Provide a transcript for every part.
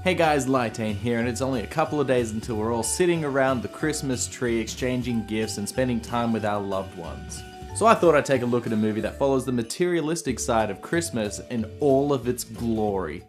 Hey guys, Lytane here, and it's only a couple of days until we're all sitting around the Christmas tree exchanging gifts and spending time with our loved ones. So I thought I'd take a look at a movie that follows the materialistic side of Christmas in all of its glory.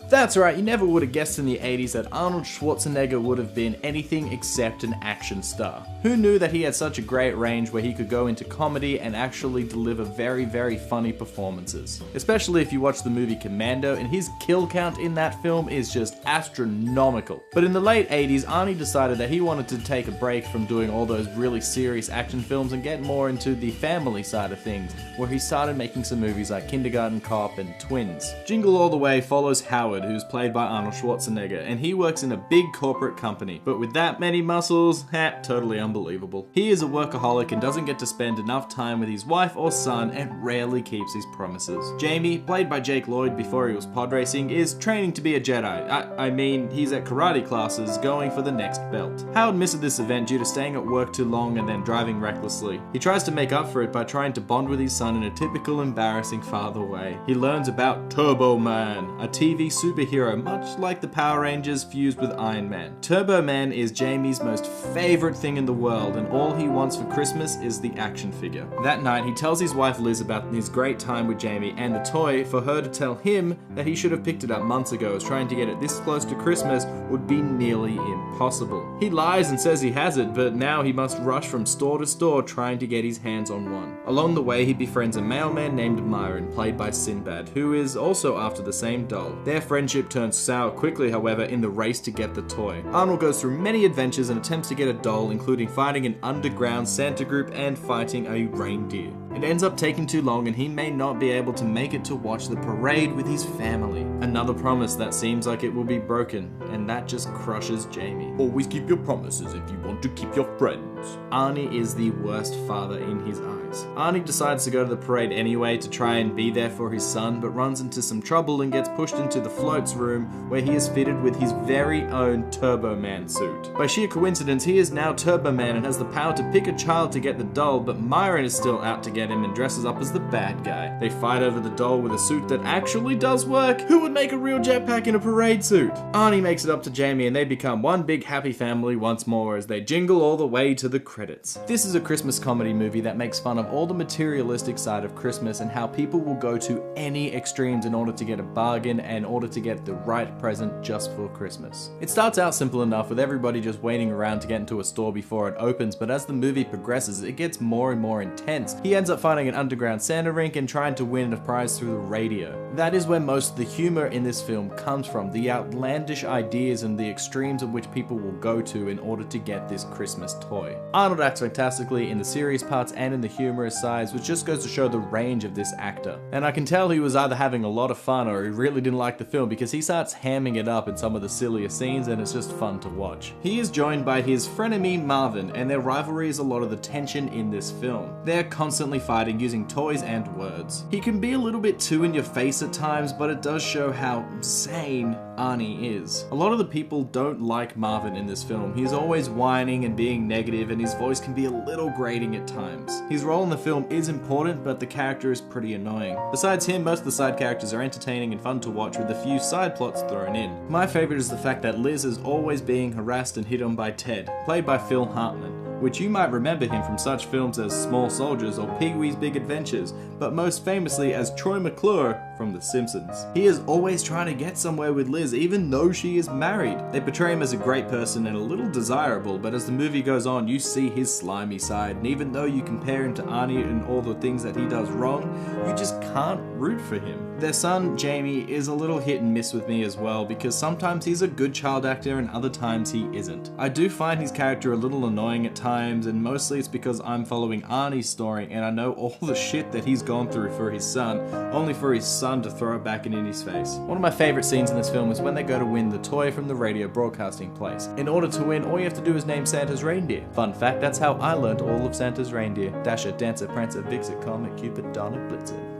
That's right, you never would have guessed in the 80s that Arnold Schwarzenegger would have been anything except an action star. Who knew that he had such a great range where he could go into comedy and actually deliver very funny performances? Especially if you watch the movie Commando, and his kill count in that film is just astronomical. But in the late 80s, Arnie decided that he wanted to take a break from doing all those really serious action films and get more into the family side of things, where he started making some movies like Kindergarten Cop and Twins. Jingle All the Way follows Howard, who's played by Arnold Schwarzenegger, and he works in a big corporate company. But with that many muscles, totally unbelievable. He is a workaholic and doesn't get to spend enough time with his wife or son and rarely keeps his promises. Jamie, played by Jake Lloyd before he was pod racing, is training to be a Jedi. I mean, he's at karate classes going for the next belt. Howard misses this event due to staying at work too long and then driving recklessly. He tries to make up for it by trying to bond with his son in a typical embarrassing father way. He learns about Turbo Man, a TV superhero much like the Power Rangers fused with Iron Man. Turbo Man is Jamie's most favorite thing in the world, and all he wants for Christmas is the action figure. That night, he tells his wife Liz about his great time with Jamie and the toy for her to tell him that he should have picked it up months ago, as trying to get it this close to Christmas would be nearly impossible. He lies and says he has it, but now he must rush from store to store trying to get his hands on one. Along the way, he befriends a mailman named Myron, played by Sinbad, who is also after the same doll. Their friendship turns sour quickly, however, in the race to get the toy. Arnold goes through many adventures and attempts to get a doll, including fighting an underground Santa group and fighting a reindeer. It ends up taking too long and he may not be able to make it to watch the parade with his family. Another promise that seems like it will be broken, and that just crushes Jamie. Always keep your promises if you want to keep your friends. Arnie is the worst father in his eyes. Arnie decides to go to the parade anyway to try and be there for his son, but runs into some trouble and gets pushed into the floats room where he is fitted with his very own Turbo Man suit. By sheer coincidence, he is now Turbo Man and has the power to pick a child to get the doll, but Myron is still out to get him and dresses up as the bad guy. They fight over the doll with a suit that actually does work. Who would make a real jetpack in a parade suit? Arnie makes it up to Jamie and they become one big happy family once more as they jingle all the way to the credits. This is a Christmas comedy movie that makes fun of all the materialistic side of Christmas and how people will go to any extremes in order to get a bargain and in order to get the right present just for Christmas. It starts out simple enough with everybody just waiting around to get into a store before it opens, but as the movie progresses, it gets more and more intense. He ends up finding an underground Santa rink and trying to win a prize through the radio. That is where most of the humor in this film comes from, the outlandish ideas and the extremes of which people will go to in order to get this Christmas toy. Arnold acts fantastically in the serious parts and in the humorous sides, which just goes to show the range of this actor. And I can tell he was either having a lot of fun or he really didn't like the film, because he starts hamming it up in some of the sillier scenes and it's just fun to watch. He is joined by his frenemy Marvin, and their rivalry is a lot of the tension in this film. They're constantly fighting using toys and words. He can be a little bit too in your face at times, but it does show how sane Arnie is. A lot of the people don't like Marvin in this film. He's always whining and being negative, and his voice can be a little grating at times. His role in the film is important, but the character is pretty annoying. Besides him, most of the side characters are entertaining and fun to watch with a few side plots thrown in. My favorite is the fact that Liz is always being harassed and hit on by Ted, played by Phil Hartman, which you might remember him from such films as Small Soldiers or Pee-wee's Big Adventures, but most famously as Troy McClure from The Simpsons. He is always trying to get somewhere with Liz, even though she is married. They portray him as a great person and a little desirable, but as the movie goes on, you see his slimy side, and even though you compare him to Arnie and all the things that he does wrong, you just can't root for him. Their son, Jamie, is a little hit and miss with me as well, because sometimes he's a good child actor and other times he isn't. I do find his character a little annoying at times, and mostly it's because I'm following Arnie's story and I know all the shit that he's gone through for his son, only for his son to throw it back in his face. One of my favorite scenes in this film is when they go to win the toy from the radio broadcasting place. In order to win, all you have to do is name Santa's reindeer. Fun fact, that's how I learned all of Santa's reindeer. Dasher, Dancer, Prancer, Vixen, Comet, Cupid, Donner, Blitzen.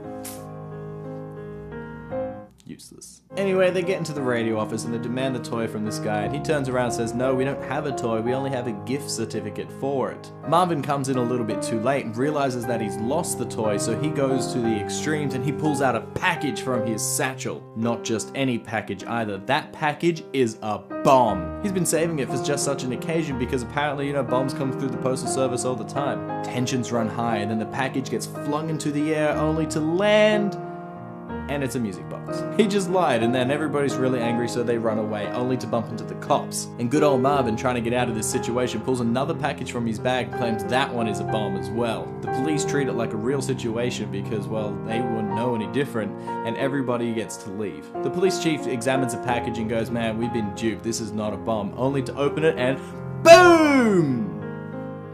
useless. Anyway, they get into the radio office and they demand the toy from this guy, and he turns around and says, no, we don't have a toy, we only have a gift certificate for it. Marvin comes in a little bit too late and realizes that he's lost the toy, so he goes to the extremes and he pulls out a package from his satchel. Not just any package either, that package is a bomb. He's been saving it for just such an occasion because apparently, bombs come through the postal service all the time. Tensions run high and then the package gets flung into the air only to land, and it's a music box. He just lied, and then everybody's really angry, so they run away, only to bump into the cops. And good old Marvin, trying to get out of this situation, pulls another package from his bag and claims that one is a bomb as well. The police treat it like a real situation because, well, they wouldn't know any different, and everybody gets to leave. The police chief examines the package and goes, man, we've been duped, this is not a bomb, only to open it and BOOM!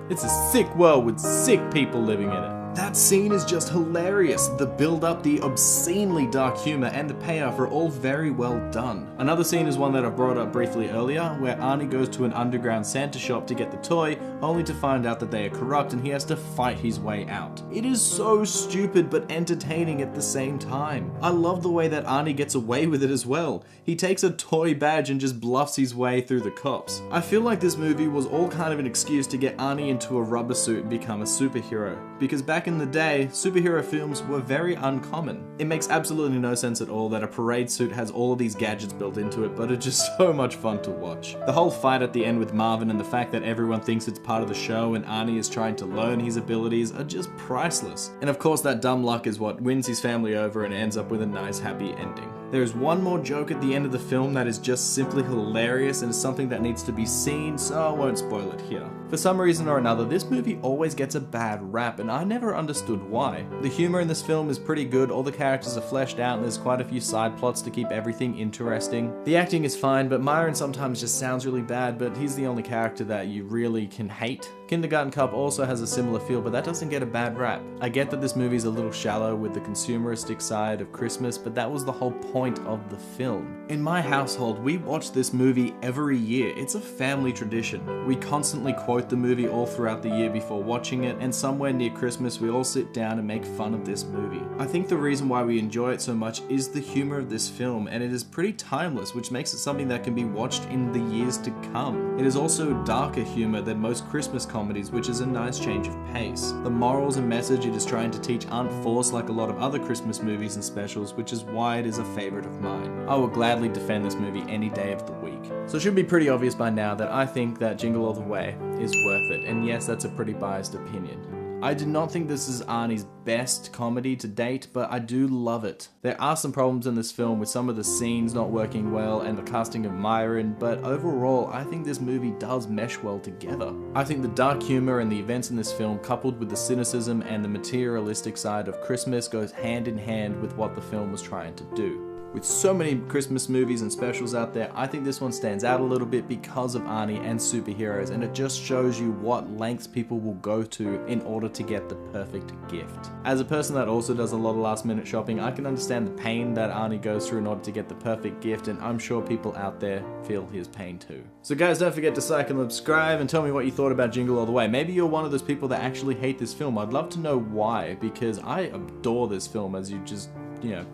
It's a sick world with sick people living in it. That scene is just hilarious. The build-up, the obscenely dark humor, and the payoff are all very well done. Another scene is one that I brought up briefly earlier, where Arnie goes to an underground Santa shop to get the toy, only to find out that they are corrupt and he has to fight his way out. It is so stupid but entertaining at the same time. I love the way that Arnie gets away with it as well. He takes a toy badge and just bluffs his way through the cops. I feel like this movie was all kind of an excuse to get Arnie into a rubber suit and become a superhero, because back in the day, superhero films were very uncommon. It makes absolutely no sense at all that a parade suit has all of these gadgets built into it, but it's just so much fun to watch. The whole fight at the end with Marvin and the fact that everyone thinks it's part of the show and Arnie is trying to learn his abilities are just priceless. And of course that dumb luck is what wins his family over and ends up with a nice happy ending. There is one more joke at the end of the film that is just simply hilarious and is something that needs to be seen, so I won't spoil it here. For some reason or another, this movie always gets a bad rap, and I never understood why. The humor in this film is pretty good, all the characters are fleshed out, and there's quite a few side plots to keep everything interesting. The acting is fine, but Myron sometimes just sounds really bad, but he's the only character that you really can hate. Kindergarten Cop also has a similar feel, but that doesn't get a bad rap. I get that this movie's a little shallow with the consumeristic side of Christmas, but that was the whole point of the film. In my household, we watch this movie every year. It's a family tradition. We constantly quote the movie all throughout the year before watching it, and somewhere near Christmas we all sit down and make fun of this movie. I think the reason why we enjoy it so much is the humor of this film, and it is pretty timeless, which makes it something that can be watched in the years to come. It is also darker humor than most Christmas comedies, which is a nice change of pace. The morals and message it is trying to teach aren't forced like a lot of other Christmas movies and specials, which is why it is a favorite of mine. I will gladly defend this movie any day of the week. So it should be pretty obvious by now that I think that Jingle All the Way is worth it, and yes, that's a pretty biased opinion. I do not think this is Arnie's best comedy to date, but I do love it. There are some problems in this film with some of the scenes not working well and the casting of Myron, but overall I think this movie does mesh well together. I think the dark humor and the events in this film, coupled with the cynicism and the materialistic side of Christmas, goes hand in hand with what the film was trying to do. With so many Christmas movies and specials out there, I think this one stands out a little bit because of Arnie and superheroes, and it just shows you what lengths people will go to in order to get the perfect gift. As a person that also does a lot of last minute shopping, I can understand the pain that Arnie goes through in order to get the perfect gift, and I'm sure people out there feel his pain too. So guys, don't forget to like and subscribe and tell me what you thought about Jingle All the Way. Maybe you're one of those people that actually hate this film. I'd love to know why, because I adore this film, as you just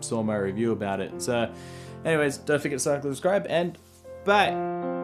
saw my review about it. So anyways, don't forget to like and subscribe, and bye!